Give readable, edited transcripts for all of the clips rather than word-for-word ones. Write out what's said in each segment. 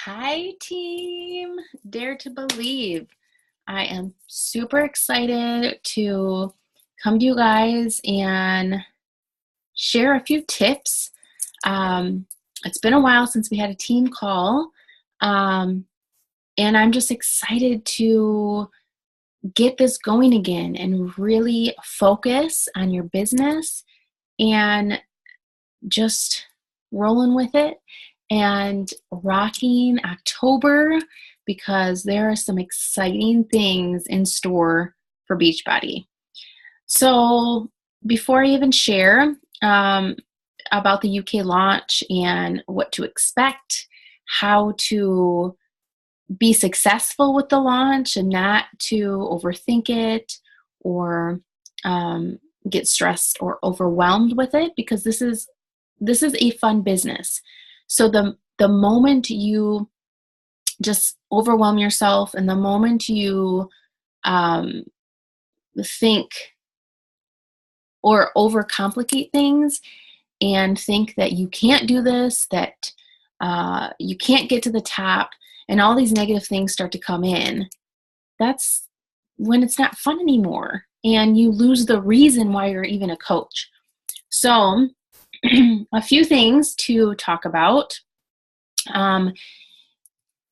Hi, team. Dare to believe. I am super excited to come to you guys and share a few tips. It's been a while since we had a team call, um, and I'm just excited to get this going again and really focus on your business and just rolling with it and rocking October because there are some exciting things in store for Beachbody. So, before I even share about the UK launch and what to expect, how to be successful with the launch and not to overthink it or get stressed or overwhelmed with it, because this is a fun business. So the moment you just overwhelm yourself and the moment you think or overcomplicate things and think that you can't do this, that you can't get to the top, and all these negative things start to come in, that's when it's not fun anymore and you lose the reason why you're even a coach. So a few things to talk about. In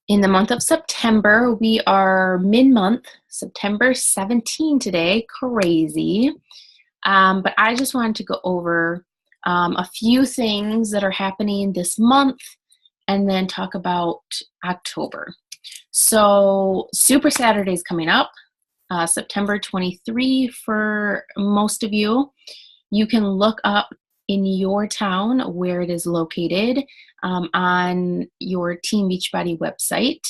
the month of September, we are mid-month, September 17 today, crazy. But I just wanted to go over a few things that are happening this month and then talk about October. So Super Saturday is coming up, September 23 for most of you. You can look up in your town where it is located on your Team Beachbody website.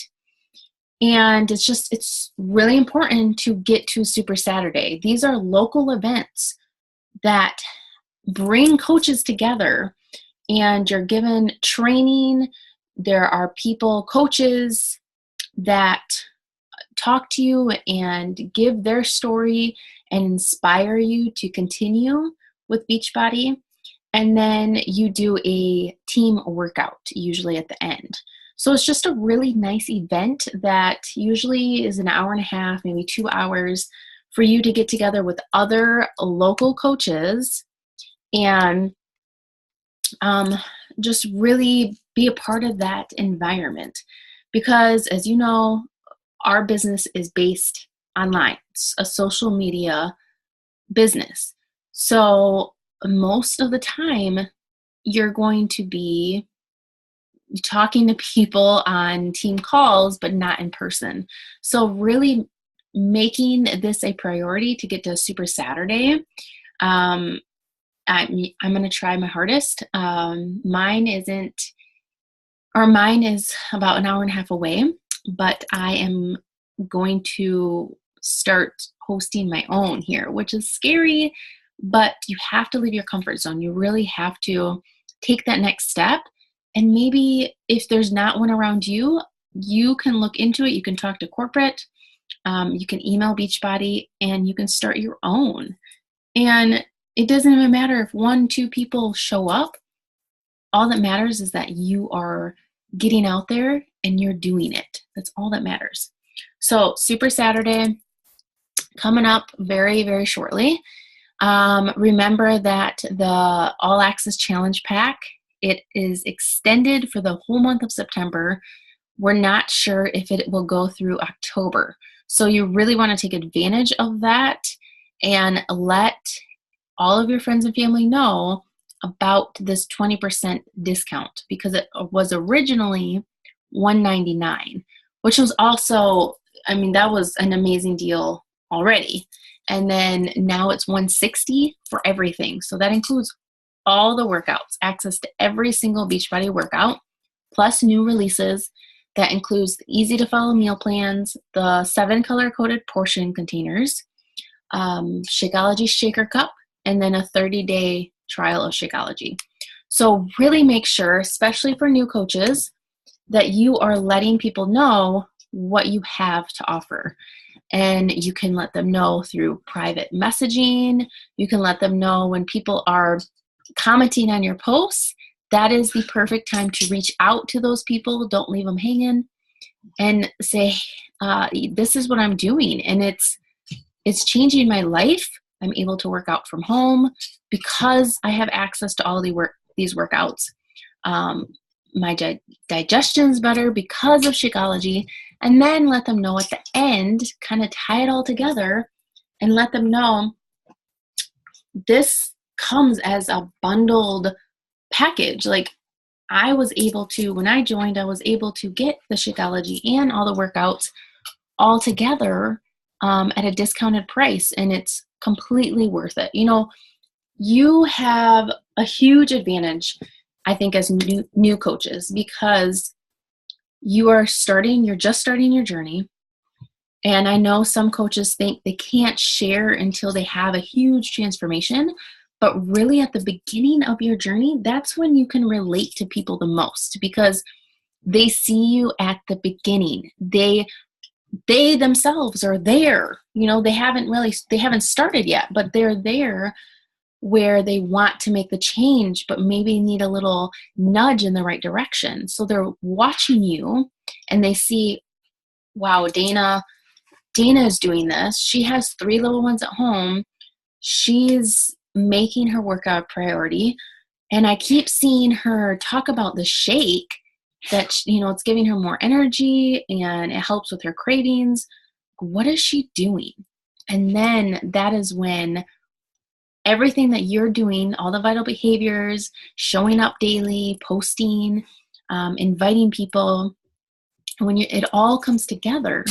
And it's really important to get to Super Saturday. These are local events that bring coaches together, and you're given training. There are coaches that talk to you and give their story and inspire you to continue with Beachbody. And then you do a team workout, usually at the end. So it's just a really nice event that usually is an hour and a half, maybe 2 hours, for you to get together with other local coaches and just really be a part of that environment. Because as you know, our business is based online. It's a social media business. So most of the time, you're going to be talking to people on team calls, but not in person. So really making this a priority to get to Super Saturday. I'm going to try my hardest. Mine is about an hour and a half away, but I am going to start hosting my own here, which is scary, but you have to leave your comfort zone. You really have to take that next step. And maybe if there's not one around you, you can look into it. You can talk to corporate. You can email Beachbody and you can start your own. And it doesn't even matter if 1-2 people show up. All that matters is that you are getting out there and you're doing it. That's all that matters. So Super Saturday coming up very, very shortly. Remember that the All Access Challenge Pack, it is extended for the whole month of September. We're not sure if it will go through October. So you really want to take advantage of that and let all of your friends and family know about this 20% discount, because it was originally $199, which was also, that was an amazing deal already. And then now it's $160 for everything. So that includes all the workouts, access to every single Beachbody workout, plus new releases. That includes the easy to follow meal plans, the 7 color coded portion containers, Shakeology Shaker Cup, and then a 30-day trial of Shakeology. So really make sure, especially for new coaches, that you are letting people know what you have to offer. And you can let them know through private messaging. You can let them know when people are commenting on your posts that is the perfect time to reach out to those people. Don't leave them hanging, and say, this is what I'm doing, and it's changing my life. I'm able to work out from home because I have access to all these workouts. My digestion's better because of Shakeology. And then let them know at the end, kind of tie it all together and let them know this comes as a bundled package. Like, I was able to, when I joined, I was able to get the Shakeology and all the workouts all together at a discounted price, and it's completely worth it. You know, you have a huge advantage, I think, as new coaches, because you're just starting your journey. And I know some coaches think they can't share until they have a huge transformation, but really at the beginning of your journey, that's when you can relate to people the most, because they see you at the beginning. They themselves are there. You know, they haven't started yet, but they're there where they want to make the change, but maybe need a little nudge in the right direction. So they're watching you and they see, wow, Dana is doing this. She has 3 little ones at home. She's making her workout a priority. And I keep seeing her talk about the shake, that, you know, it's giving her more energy and it helps with her cravings. What is she doing? And then that is when everything that you're doing, all the vital behaviors, showing up daily, posting, inviting people, when it all comes together,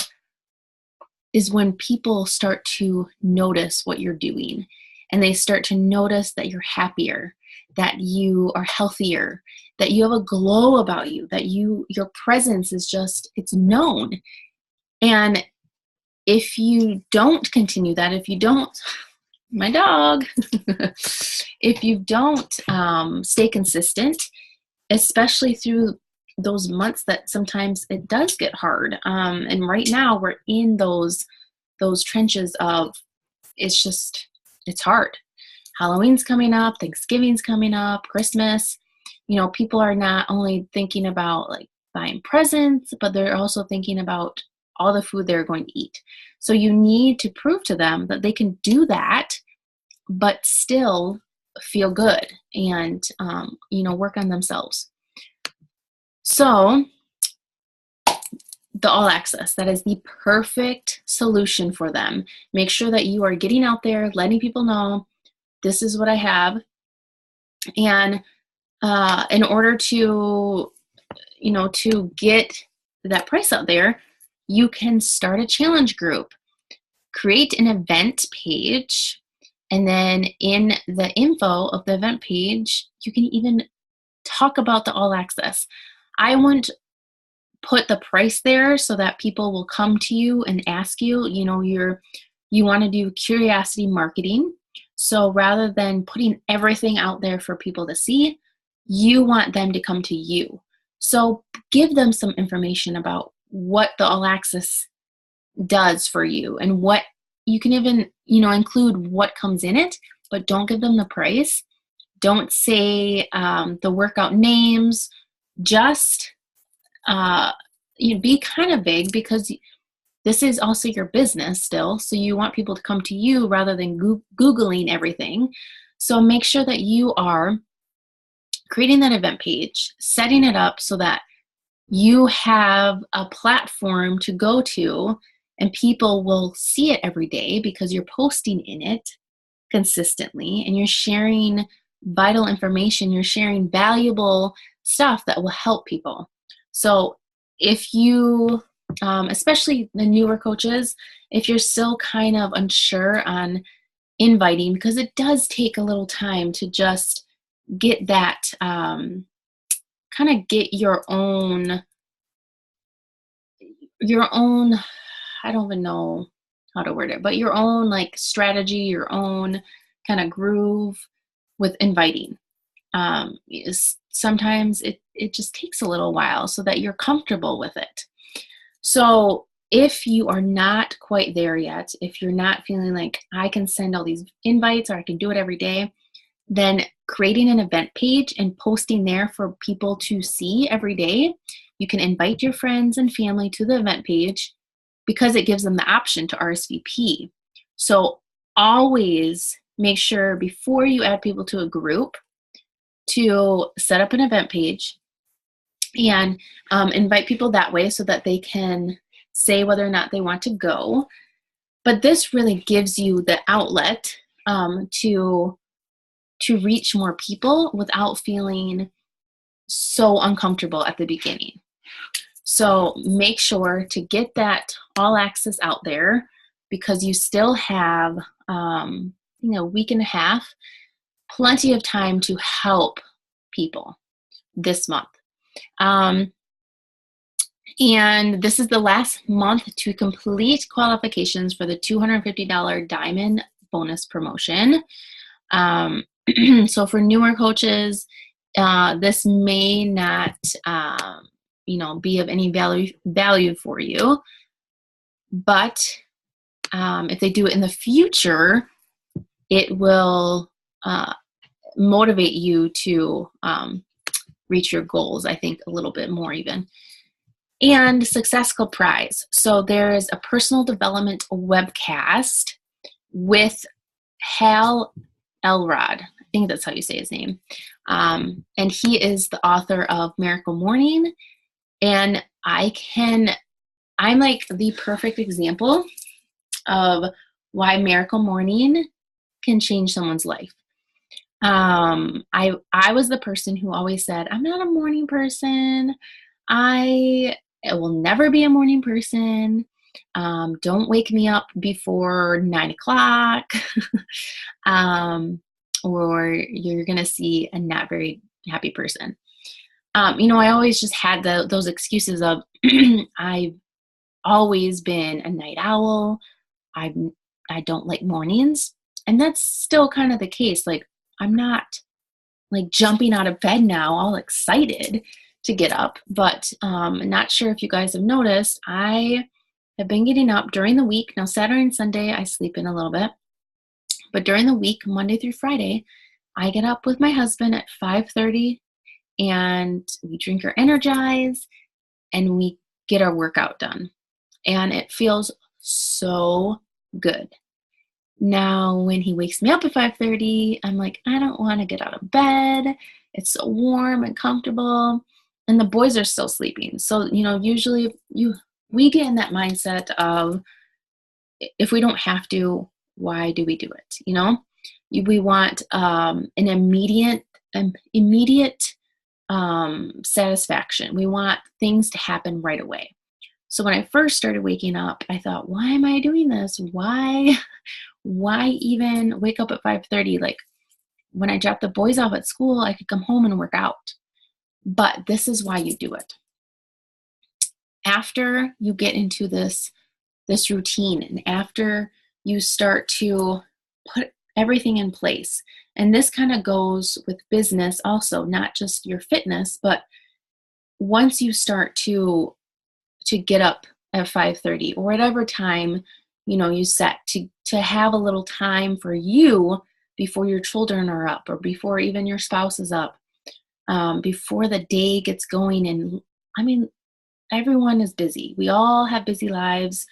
is when people start to notice what you're doing. And they start to notice that you're happier, that you are healthier, that you have a glow about you, that your presence is just, it's known. And if you don't continue that, if you don't, my dog, if you don't stay consistent, especially through those months that sometimes it does get hard. And right now we're in those trenches of, it's hard. Halloween's coming up, Thanksgiving's coming up, Christmas. You know, people are not only thinking about like buying presents, but they're also thinking about all the food they're going to eat. So you need to prove to them that they can do that, but still feel good and, work on themselves. So the All Access, that is the perfect solution for them. Make sure that you are getting out there, letting people know, this is what I have. And in order to get that price out there, you can start a challenge group, create an event page, and then in the info of the event page, you can even talk about the All Access. I wouldn't put the price there so that people will come to you and ask you, you want to do curiosity marketing. So rather than putting everything out there for people to see, you want them to come to you. So give them some information about what the All Access does for you, and what you can even, include what comes in it, but don't give them the price. Don't say the workout names. Just be kind of vague, because this is also your business still. So you want people to come to you rather than Googling everything. So make sure that you are creating that event page, setting it up so that you have a platform to go to and people will see it every day because you're posting in it consistently and you're sharing vital information. You're sharing valuable stuff that will help people. So if you, especially the newer coaches, if you're still kind of unsure on inviting, because it does take a little time to just get that, kind of get your own, I don't even know how to word it, but your own like strategy, your own kind of groove with inviting. Sometimes it just takes a little while so that you're comfortable with it. So if you are not quite there yet, if you're not feeling like I can send all these invites or I can do it every day, then creating an event page and posting there for people to see every day. You can invite your friends and family to the event page because it gives them the option to RSVP. So always make sure before you add people to a group to set up an event page and invite people that way so that they can say whether or not they want to go. But this really gives you the outlet to reach more people without feeling so uncomfortable at the beginning. So make sure to get that all access out there because you still have a week and a half, plenty of time to help people this month. And this is the last month to complete qualifications for the $250 Diamond bonus promotion. So for newer coaches, this may not, be of any value for you. But if they do it in the future, it will motivate you to reach your goals, I think, a little bit more even. And Success Club Prize. So there is a personal development webcast with Hal Elrod. I think that's how you say his name. And he is the author of Miracle Morning. And I'm like the perfect example of why Miracle Morning can change someone's life. I was the person who always said, I'm not a morning person. I will never be a morning person. Don't wake me up before 9 o'clock. Or you're going to see a not very happy person. I always just had those excuses of I've always been a night owl. I don't like mornings. And that's still kind of the case. Like, I'm not like jumping out of bed now, all excited to get up. But I'm not sure if you guys have noticed, I have been getting up during the week. Now, Saturday and Sunday, I sleep in a little bit. But during the week, Monday through Friday, I get up with my husband at 5:30 and we drink our Energize and we get our workout done. And it feels so good. Now, when he wakes me up at 5:30, I'm like, I don't want to get out of bed. It's so warm and comfortable. And the boys are still sleeping. So, usually we get in that mindset of if we don't have to, why do we do it? We want an immediate satisfaction. We want things to happen right away. So when I first started waking up, I thought, why am I doing this? Why even wake up at 5:30? Like when I dropped the boys off at school, I could come home and work out. But this is why you do it. After you get into this routine and after you start to put everything in place, and this kind of goes with business also, not just your fitness, but once you start to get up at 5:30 or whatever time you set to have a little time for you before your children are up or before even your spouse is up, before the day gets going. And I mean, everyone is busy. We all have busy lives.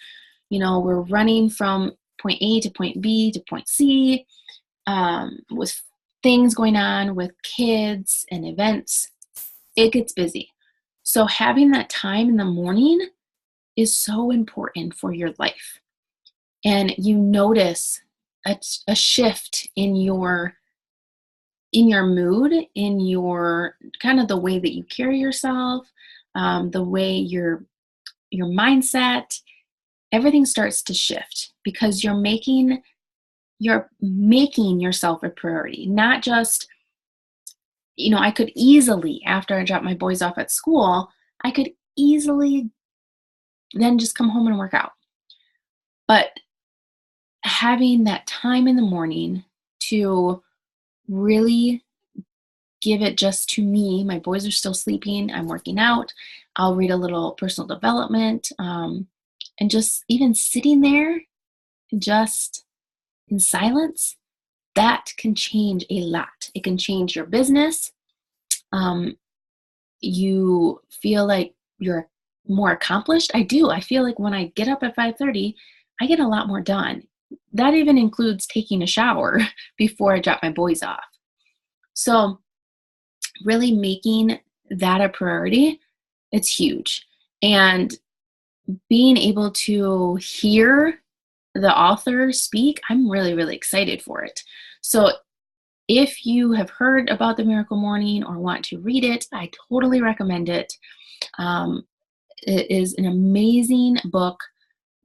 We're running from point A to point B to point C, with things going on with kids and events. It gets busy. So having that time in the morning is so important for your life. And you notice a shift in your mood, in your kind of the way that you carry yourself, the way your mindset, everything starts to shift because you're making yourself a priority, not just, I could easily, after I drop my boys off at school, I could easily then just come home and work out. But having that time in the morning to really give it just to me, my boys are still sleeping, I'm working out, I'll read a little personal development, and just even sitting there just in silence that can change a lot. It can change your business. You feel like you're more accomplished. I do. I feel like when I get up at 5:30, I get a lot more done. That even includes taking a shower before I drop my boys off. So really making that a priority, it's huge. And being able to hear the author speak, I'm really, really excited for it. So if you have heard about the Miracle Morning or want to read it, I totally recommend it. It is an amazing book,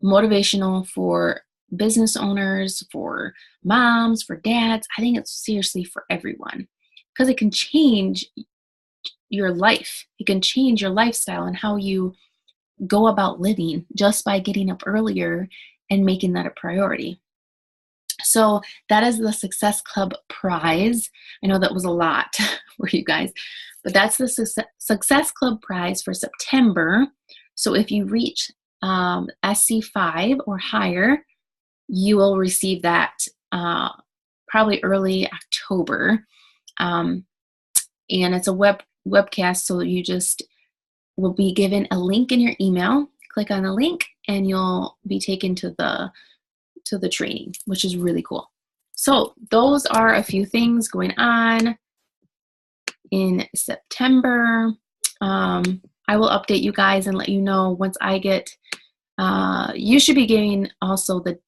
motivational for business owners, for moms, for dads. I think it's seriously for everyone because it can change your life. It can change your lifestyle and how you go about living just by getting up earlier and making that a priority. So that is the Success Club prize. I know that was a lot for you guys, but that's the Success Club prize for September. So if you reach SC5 or higher, you will receive that probably early October. And it's a webcast, so you just will be given a link in your email. Click on the link and you'll be taken to the training, which is really cool. So those are a few things going on in September. I will update you guys and let you know once I get, you should be getting also the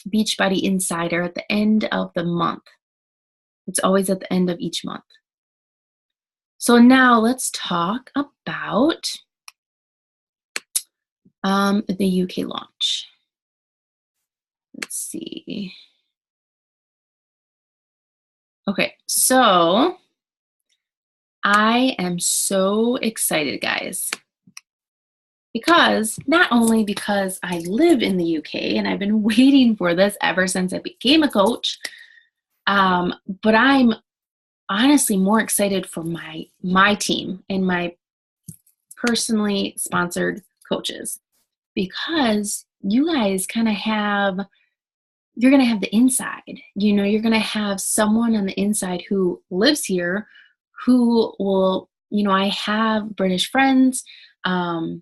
Beachbody Insider at the end of the month. It's always at the end of each month. So now let's talk about the UK launch. Let's see. Okay, so I am so excited, guys, because not only because I live in the UK and I've been waiting for this ever since I became a coach, but I'm honestly more excited for my team and my personally sponsored coaches, because you guys kind of you're going to have the inside. You're going to have someone on the inside who lives here, who will, I have British friends. I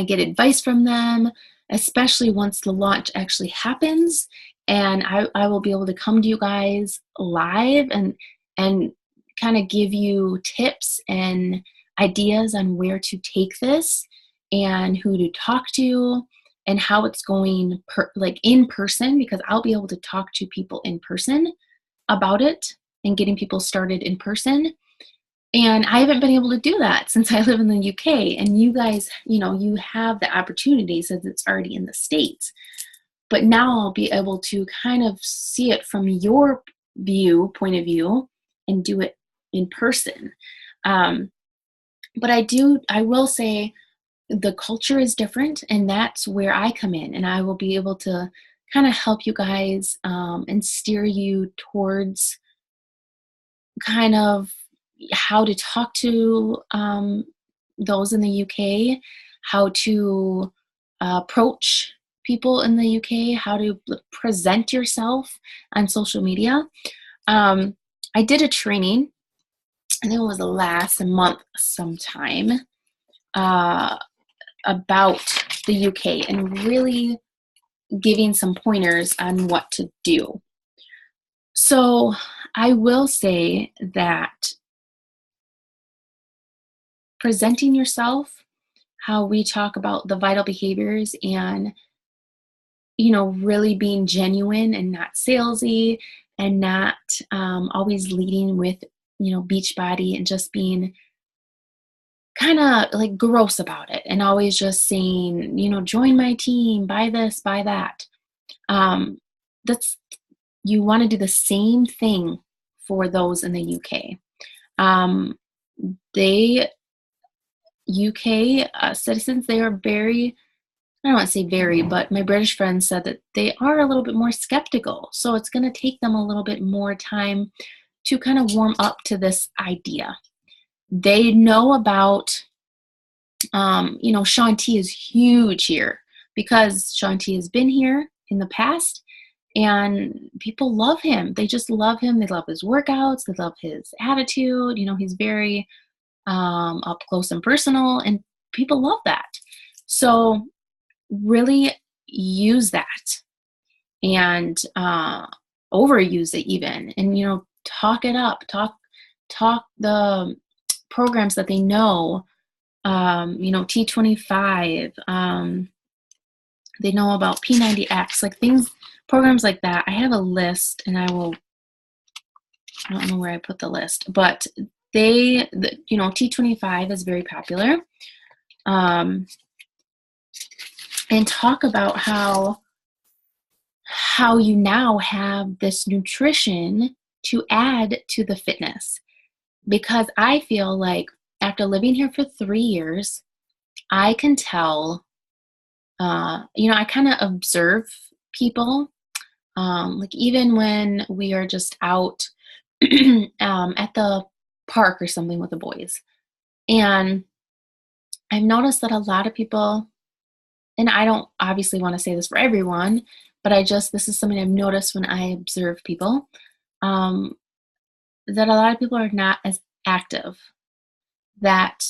get advice from them, especially once the launch actually happens. And I will be able to come to you guys live and kind of give you tips and ideas on where to take this and who to talk to and how it's going in person, because I'll be able to talk to people in person about it and getting people started in person. And I haven't been able to do that since I live in the UK. And you guys, you have the opportunity since it's already in the States. But now I'll be able to kind of see it from your point of view and do it in person. But I will say the culture is different, and that's where I come in, and I will be able to kind of help you guys and steer you towards kind of how to talk to those in the UK, how to approach people in the UK, how to present yourself on social media. I did a training, I think it was last month sometime, about the UK and really giving some pointers on what to do. So I will say that presenting yourself, how we talk about the vital behaviors and, really being genuine and not salesy and not always leading with, Beachbody and just being kind of like gross about it and always just saying, join my team, buy this, buy that. You want to do the same thing for those in the UK. UK citizens, they are very, I don't want to say very, but my British friends said that they are a little bit more skeptical. So it's going to take them a little bit more time to kind of warm up to this idea. They know about, Shaun T is huge here because Shaun T has been here in the past And people love him. They just love him. They love his workouts. They love his attitude. He's very up close and personal, and people love that. So really use that and overuse it even, and talk it up. Talk the programs that they know. T25. They know about P90X, like programs like that. I have a list, and I don't know where I put the list, but T25 is very popular. And talk about how you now have this nutrition to add to the fitness. Because I feel like after living here for 3 years, I can tell, I kind of observe people, like even when we are just out at the park or something with the boys. And I've noticed that a lot of people, and I don't obviously want to say this for everyone, but this is something I've noticed when I observe people, that a lot of people are not as active, that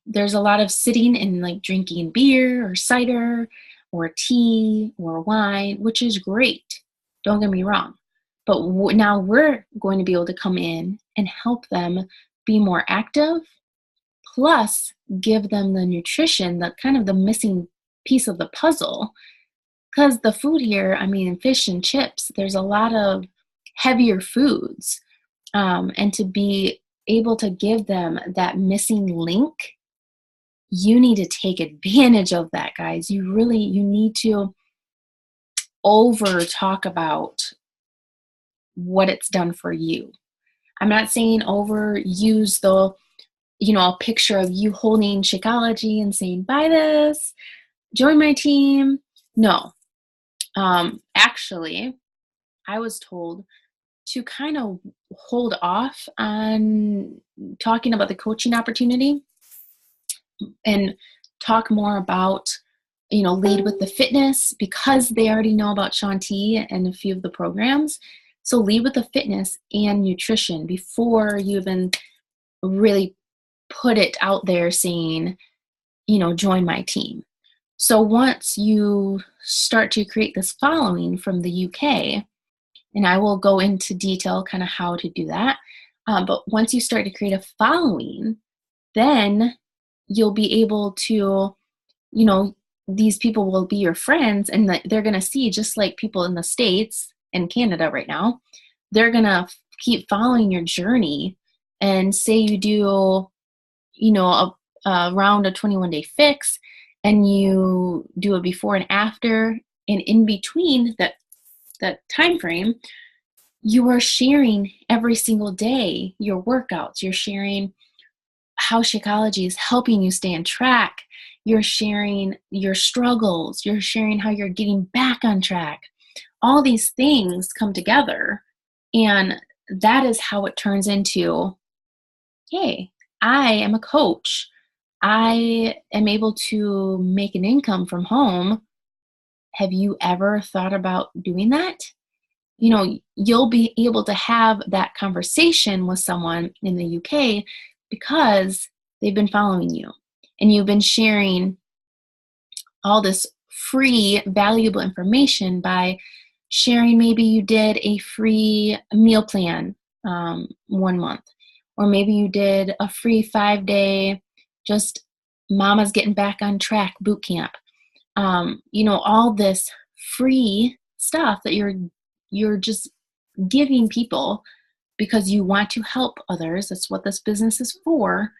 there's a lot of sitting and like drinking beer or cider or tea or wine, which is great. Don't get me wrong. But now we're going to be able to come in and help them be more active, plus give them the nutrition, that kind of the missing piece of the puzzle. Because the food here, fish and chips, there's a lot of heavier foods. And to be able to give them that missing link, you need to take advantage of that, guys. You need to over talk about what it's done for you. I'm not saying overuse a picture of you holding Shakeology and saying, buy this, join my team. No. Actually, I was told to kind of hold off on talking about the coaching opportunity and talk more about, lead with the fitness, because they already know about Shaun T and a few of the programs. So lead with the fitness and nutrition before you even really put it out there saying, join my team. So once you start to create this following from the UK, and I will go into detail kind of how to do that, but once you start to create a following, then you'll be able to, these people will be your friends, and they're going to see, just like people in the States and Canada right now, they're going to keep following your journey. And say you do, around a 21-day fix, and you do a before and after, and in between that time frame, you are sharing every single day your workouts. You're sharing how Shakeology is helping you stay on track. You're sharing your struggles. You're sharing how you're getting back on track. All these things come together, and that is how it turns into, hey, I am a coach. I am able to make an income from home. Have you ever thought about doing that? You'll be able to have that conversation with someone in the UK because they've been following you, and you've been sharing all this free, valuable information by sharing. Maybe you did a free meal plan 1 month, or maybe you did a free 5-day, just Mama's Getting Back on Track boot camp. All this free stuff that you're just giving people because you want to help others. That's what this business is for.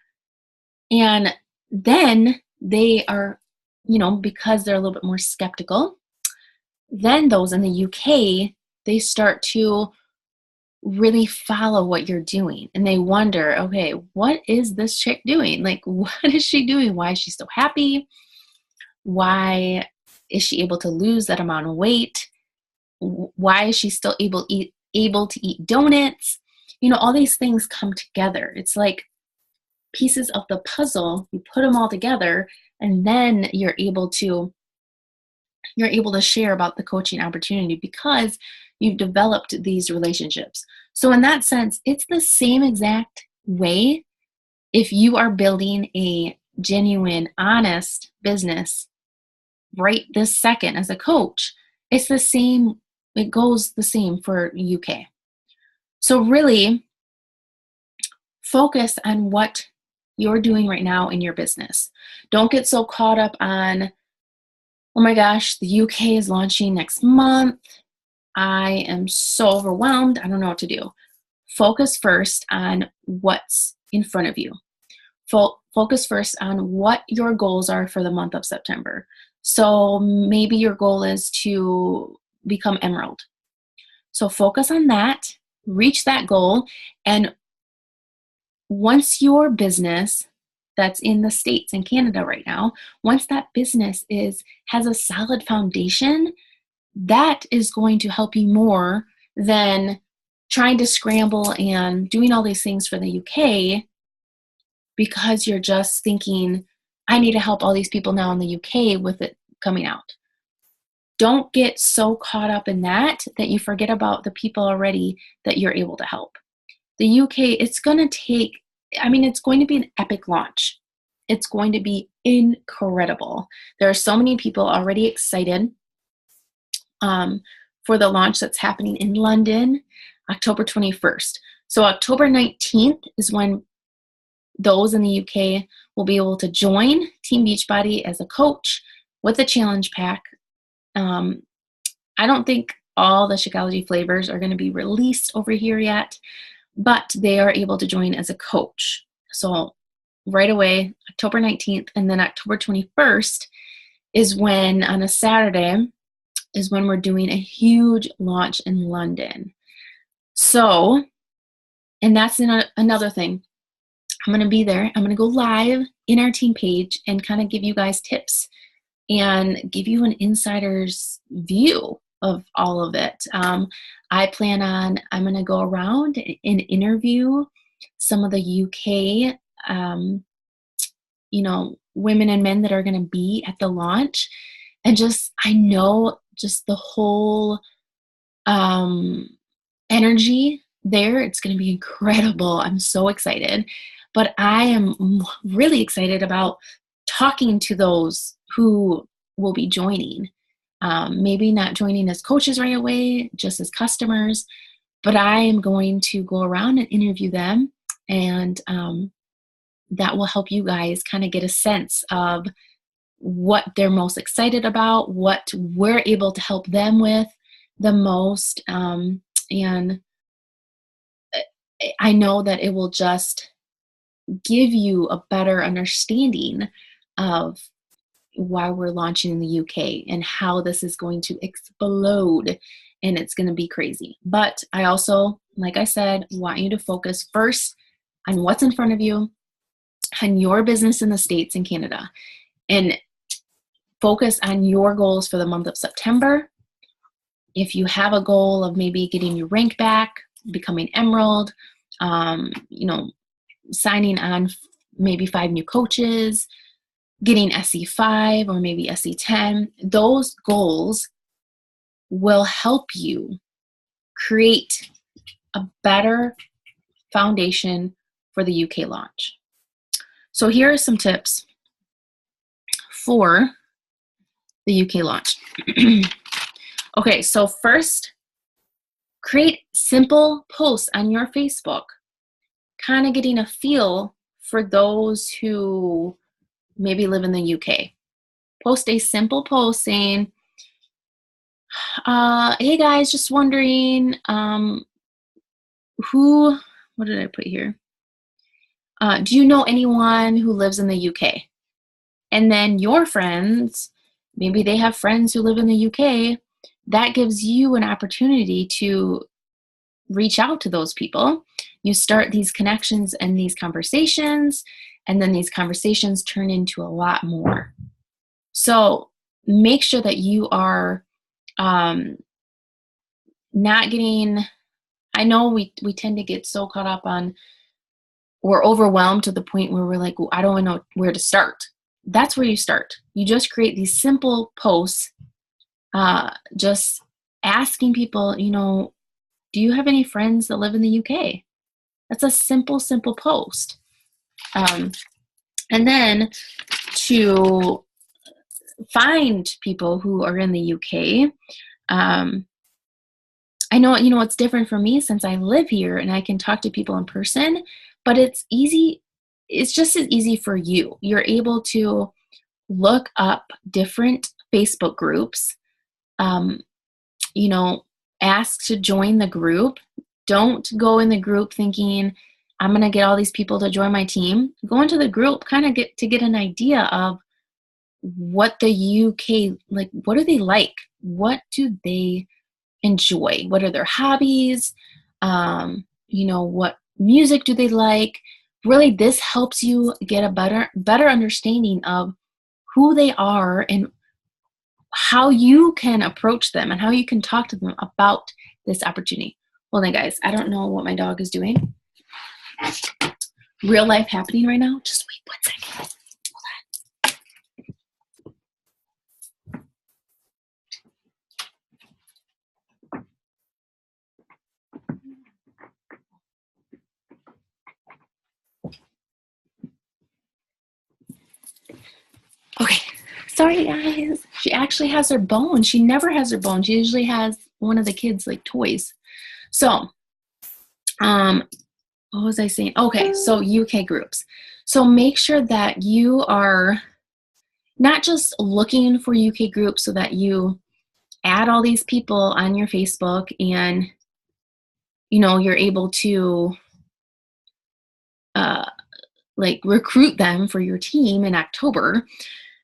And then they are, because they're a little bit more skeptical, then those in the UK, they start to really follow what you're doing, and they wonder, okay, what is this chick doing? Like, what is she doing? Why is she so happy? Why is she able to lose that amount of weight? Why is she still able to eat donuts? All these things come together. It's like pieces of the puzzle. You put them all together, and then you're able to you're able to share about the coaching opportunity because you've developed these relationships. So in that sense, it's the same exact way if you are building a genuine, honest business right this second as a coach. It's the same, it goes the same for UK. So really focus on what you're doing right now in your business. Don't get so caught up on, oh my gosh, the UK is launching next month. I am so overwhelmed. I don't know what to do. Focus first on what's in front of you. Focus first on what your goals are for the month of September. So maybe your goal is to become Emerald. So focus on that, reach that goal, and once your business that's in the States and Canada right now, once that business has a solid foundation, that is going to help you more than trying to scramble and doing all these things for the UK because you're just thinking, I need to help all these people now in the UK with it coming out. Don't get so caught up in that you forget about the people already that you're able to help. The UK, it's going to be an epic launch. It's going to be incredible. There are so many people already excited for the launch that's happening in London, October 21st. So October 19th is when those in the UK will be able to join Team Beachbody as a coach with a challenge pack. I don't think all the Shakeology flavors are going to be released over here yet, but they are able to join as a coach. So right away, October 19th, and then October 21st is when, on a Saturday, is when we're doing a huge launch in London. So, and that's another thing. I'm going to be there. I'm going to go live in our team page and kind of give you guys tips and give you an insider's view of all of it. I'm going to go around and interview some of the UK, women and men that are going to be at the launch. And I know the whole energy there. It's going to be incredible. I'm so excited. But I am really excited about talking to those who will be joining. Maybe not joining as coaches right away, just as customers, but I am going to go around and interview them, and that will help you guys kind of get a sense of what they're most excited about, what we're able to help them with the most, and I know that it will just give you a better understanding of why we're launching in the UK and how this is going to explode, and it's going to be crazy. But I also, like I said, want you to focus first on what's in front of you, on your business in the States and Canada, and focus on your goals for the month of September. If you have a goal of maybe getting your rank back, becoming Emerald, signing on maybe 5 new coaches, getting SE5 or maybe SE10, those goals will help you create a better foundation for the UK launch. So here are some tips for the UK launch. Okay, so first, create simple posts on your Facebook, kind of getting a feel for those who maybe live in the UK. Post a simple post saying, hey guys, just wondering, what did I put here? Do you know anyone who lives in the UK? And then your friends, maybe they have friends who live in the UK, that gives you an opportunity to reach out to those people. You start these connections and these conversations, and then these conversations turn into a lot more. So make sure that you are not getting, I know we tend to get so caught up on, we're overwhelmed to the point where we're like, well, I don't know where to start. That's where you start. You just create these simple posts Just asking people, do you have any friends that live in the UK? That's a simple, simple post. And then to find people who are in the UK. I know, it's different for me since I live here and I can talk to people in person, but it's easy. It's just as easy for you. You're able to look up different Facebook groups, ask to join the group. Don't go in the group thinking, I'm going to get all these people to join my team. Go into the group, kind of get an idea of what the UK, like, what do they like? What do they enjoy? What are their hobbies? What music do they like? Really, this helps you get a better understanding of who they are and how you can approach them and how you can talk to them about this opportunity. Hold on, guys. I don't know what my dog is doing. Real life happening right now. Just wait 1 second. Okay, sorry guys. She actually has her bone. She never has her bone. She usually has one of the kids' like toys. So, what was I saying? Okay, so UK groups. So make sure that you are not just looking for UK groups so that you add all these people on your Facebook and you're able to recruit them for your team in October.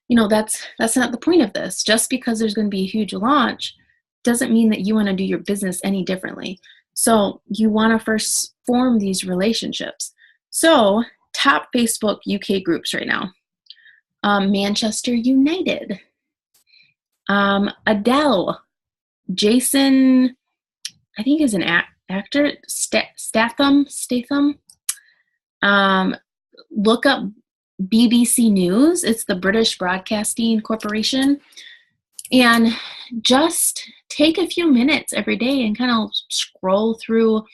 That's not the point of this. Just because there's going to be a huge launch doesn't mean that you want to do your business any differently. So you want to first form these relationships. So top Facebook UK groups right now. Manchester United. Adele. Jason, I think is an actor. Statham. Look up BBC News. It's the British Broadcasting Corporation. And just take a few minutes every day and kind of scroll through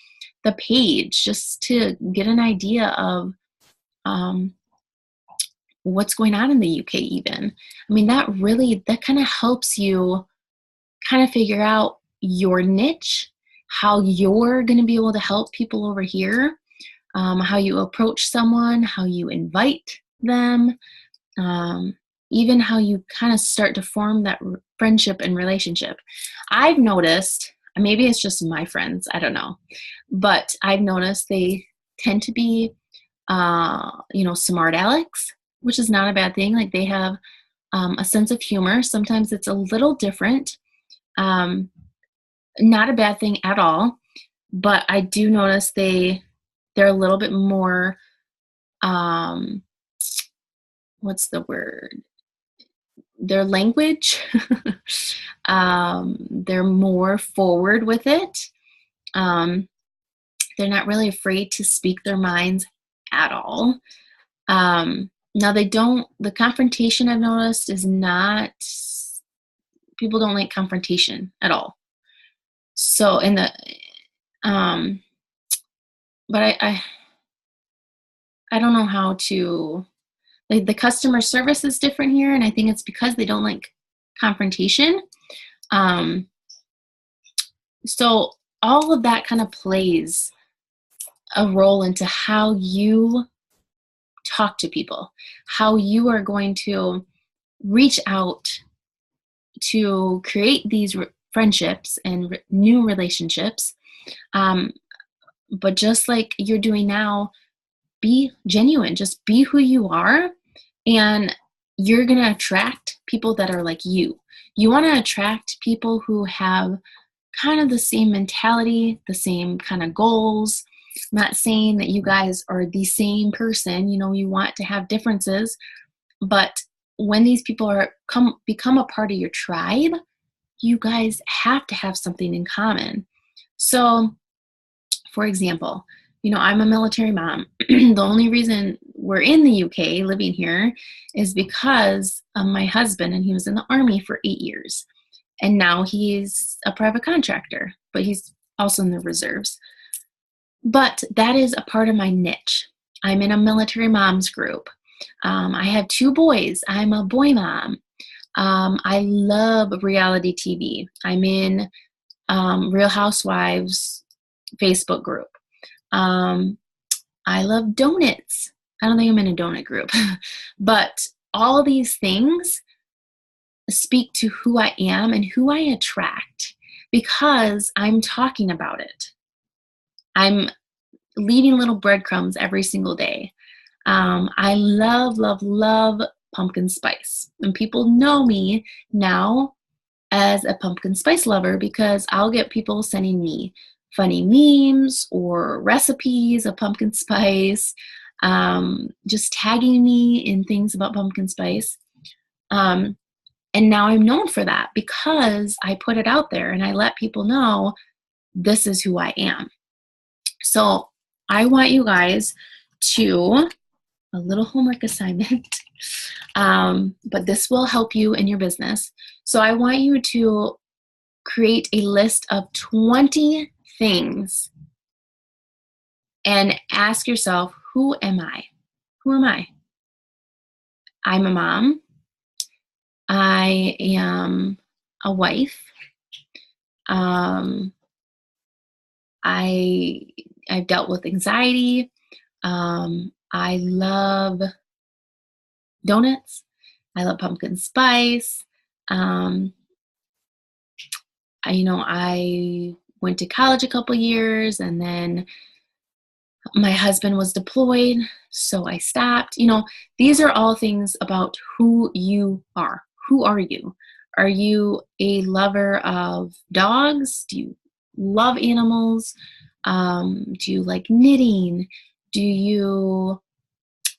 the page just to get an idea of what's going on in the UK even. I mean, that kind of helps you kind of figure out your niche, how you're going to be able to help people over here, how you approach someone, how you invite them, even how you kind of start to form that friendship and relationship. I've noticed, maybe it's just my friends, I don't know, but I've noticed they tend to be, smart Alex, which is not a bad thing. Like they have a sense of humor. Sometimes it's a little different. Not a bad thing at all, but I do notice they're a little bit more, what's the word? Their language, they're more forward with it. They're not really afraid to speak their minds at all. Now the confrontation I've noticed is not, people don't like confrontation at all. So but I don't know how to, the customer service is different here, and I think it's because they don't like confrontation. So all of that kind of plays a role into how you talk to people, how you are going to reach out to create these friendships and new relationships. But just like you're doing now, be genuine, just be who you are, and you're going to attract people that are like you. You want to attract people who have kind of the same mentality, the same kind of goals. I'm not saying that you guys are the same person, you want to have differences, but when these people become a part of your tribe, you guys have to have something in common. So, for example, I'm a military mom. The only reason we're in the UK living here is because of my husband, and he was in the Army for 8 years. And now he's a private contractor, but he's also in the reserves. But that is a part of my niche. I'm in a military moms group. I have 2 boys. I'm a boy mom. I love reality TV. I'm in Real Housewives Facebook group. I love donuts. I don't think I'm in a donut group. But all these things speak to who I am and who I attract because I'm talking about it. I'm leaving little breadcrumbs every single day. I love, love, love pumpkin spice. And people know me now as a pumpkin spice lover because I'll get people sending me funny memes or recipes of pumpkin spice, just tagging me in things about pumpkin spice. And now I'm known for that because I put it out there and I let people know this is who I am. So I want you guys to, a little homework assignment, but this will help you in your business. So I want you to create a list of 20 things and ask yourself, who am I? Who am I? I'm a mom. I am a wife. I've dealt with anxiety. I love donuts. I love pumpkin spice. I went to college a couple years, and then my husband was deployed, so I stopped. These are all things about who you are. Who are you? Are you a lover of dogs? Do you love animals? Do you like knitting? Do you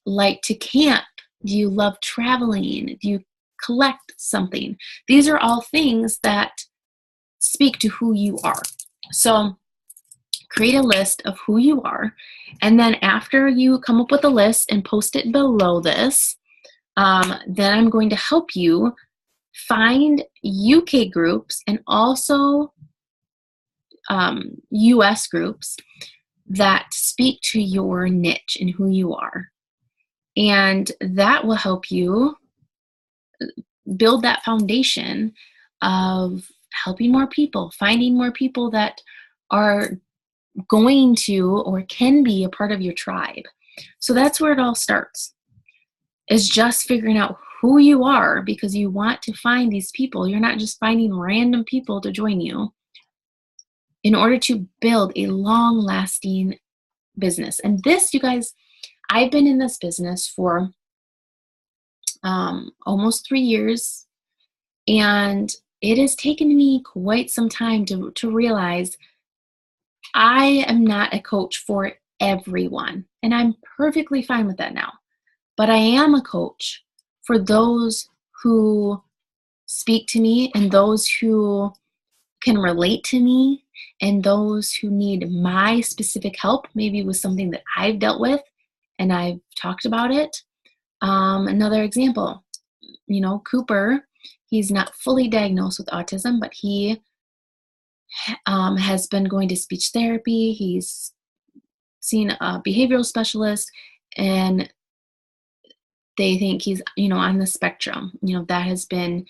like to camp? Do you love traveling? Do you collect something? These are all things that speak to who you are. So create a list of who you are, and then after you come up with a list and post it below this, then I'm going to help you find UK groups and also US groups that speak to your niche and who you are. And that will help you build that foundation of helping more people, finding more people that are going to or can be a part of your tribe. So that's where it all starts, is just figuring out who you are, because you want to find these people. You're not just finding random people to join you in order to build a long-lasting business. And this, you guys, I've been in this business for almost 3 years, and it has taken me quite some time to realize I am not a coach for everyone, and I'm perfectly fine with that now. But I am a coach for those who speak to me and those who can relate to me and those who need my specific help, maybe with something that I've dealt with and I've talked about it. Another example, Cooper, he's not fully diagnosed with autism, but he has been going to speech therapy. He's seen a behavioral specialist, and they think he's, on the spectrum. That has been,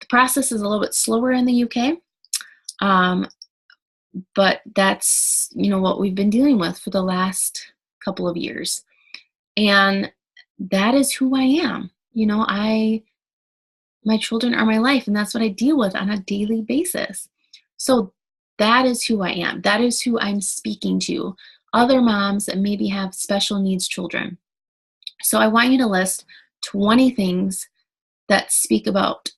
the process is a little bit slower in the UK. But that's, what we've been dealing with for the last couple of years. And that is who I am. My children are my life, and that's what I deal with on a daily basis. So that is who I am. That is who I'm speaking to. Other moms that maybe have special needs children. So I want you to list 20 things that speak about,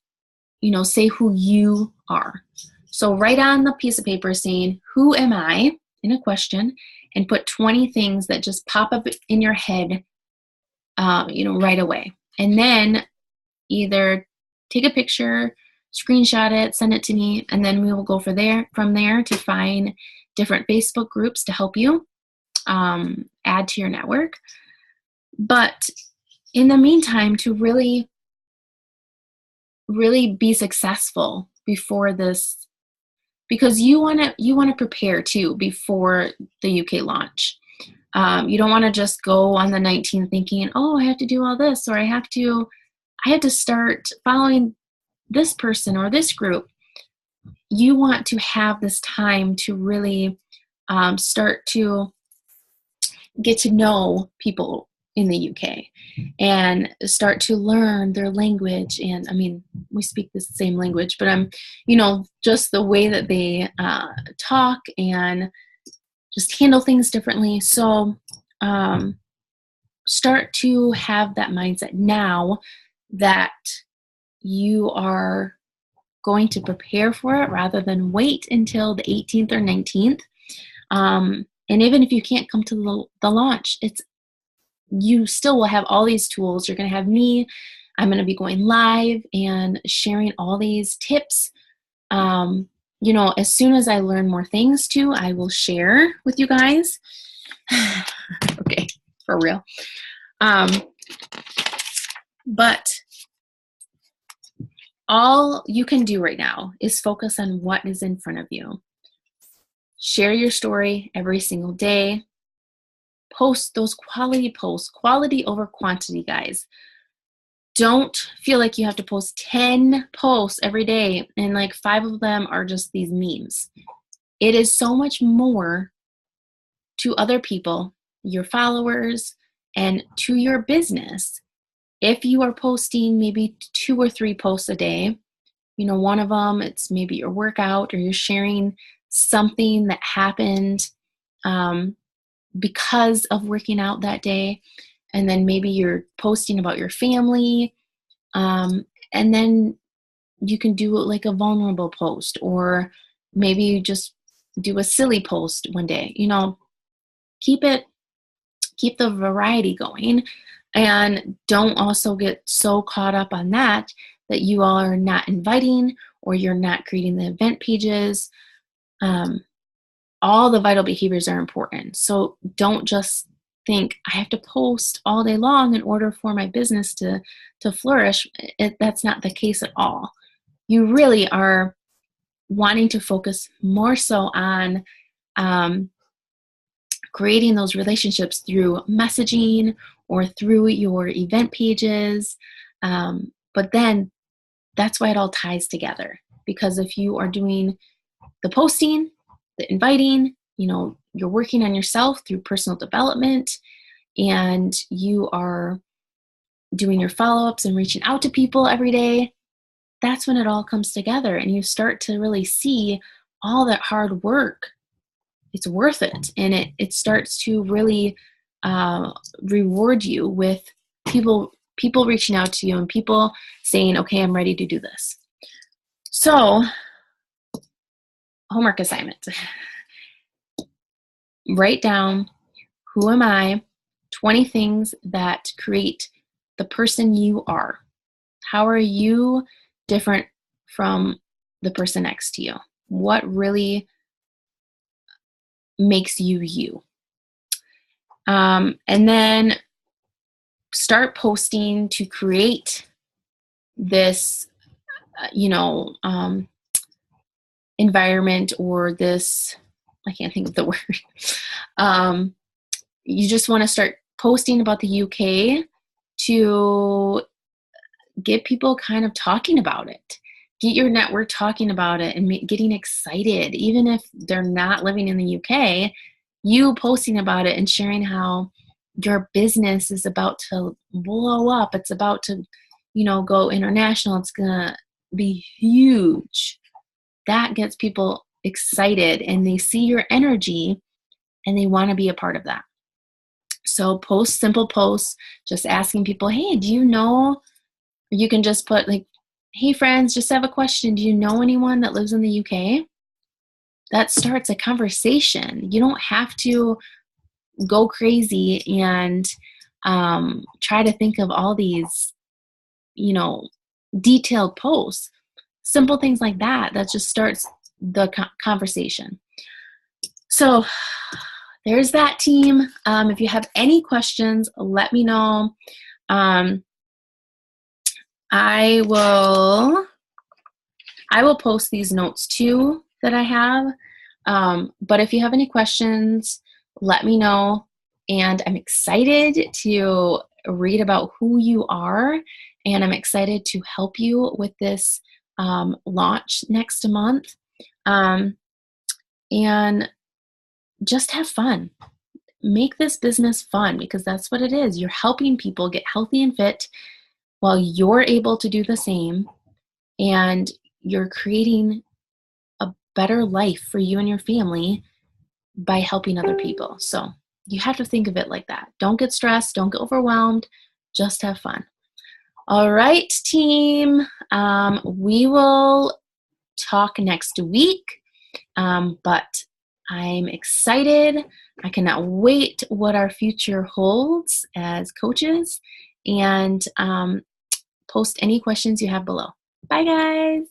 say who you are. So write on the piece of paper saying, who am I, in a question, and put 20 things that just pop up in your head, right away. And then either take a picture, screenshot it, send it to me, and then we will go from there to find different Facebook groups to help you add to your network. But in the meantime, to really, really be successful, before this, because you want to prepare too before the UK launch. You don't want to just go on the 19th thinking, oh, I have to do all this, or I have to start following this person or this group. You want to have this time to really start to get to know people in the UK and start to learn their language. And I mean, we speak the same language, but just the way that they talk and just handle things differently. So start to have that mindset now that you are going to prepare for it rather than wait until the 18th or 19th. And even if you can't come to the launch, you still will have all these tools. You're going to have me. I'm going to be going live and sharing all these tips. As soon as I learn more things too, I will share with you guys. Okay, for real. But all you can do right now is focus on what is in front of you. Share your story every single day. Post those quality posts, quality over quantity, guys. Don't feel like you have to post 10 posts every day and like 5 of them are just these memes. It is so much more to other people, your followers, and to your business. If you are posting maybe 2 or 3 posts a day, one of them, it's maybe your workout, or you're sharing something that happened because of working out that day. And then maybe you're posting about your family. And then you can do like a vulnerable post, or maybe you just do a silly post one day. Keep the variety going, and don't also get so caught up on that you all are not inviting, or you're not creating the event pages. All the vital behaviors are important. So don't just think I have to post all day long in order for my business to flourish. That's not the case at all. You really are wanting to focus more so on creating those relationships through messaging or through your event pages. But then that's why it all ties together. Because if you are doing the posting, the inviting, you're working on yourself through personal development, and you are doing your follow-ups and reaching out to people every day, that's when it all comes together and you start to really see all that hard work. It's worth it. And it starts to really reward you with people reaching out to you and people saying, okay, I'm ready to do this. So, homework assignment. Write down, who am I? 20 things that create the person you are. How are you different from the person next to you? What really makes you you? And then start posting to create this, environment, or this, I can't think of the word. You just want to start posting about the UK to get people kind of talking about it. Get your network talking about it and getting excited. Even if they're not living in the UK, you posting about it and sharing how your business is about to blow up. It's about to, go international. It's going to be huge. That gets people excited, and they see your energy and they want to be a part of that. So post simple posts, just asking people, hey, do you know? You can just put like, hey friends, just have a question. Do you know anyone that lives in the UK? That starts a conversation. You don't have to go crazy and try to think of all these, detailed posts. Simple things like that just starts the conversation. So there's that, team. If you have any questions, let me know. I will I will post these notes too that I have. But if you have any questions, let me know. And I'm excited to read about who you are. And I'm excited to help you with this launch next month. And just have fun. Make this business fun, because that's what it is. You're helping people get healthy and fit while you're able to do the same, and you're creating a better life for you and your family by helping other people. So you have to think of it like that. Don't get stressed, don't get overwhelmed, just have fun. All right, team. We will talk next week, but I'm excited. I cannot wait what our future holds as coaches, and post any questions you have below. Bye, guys.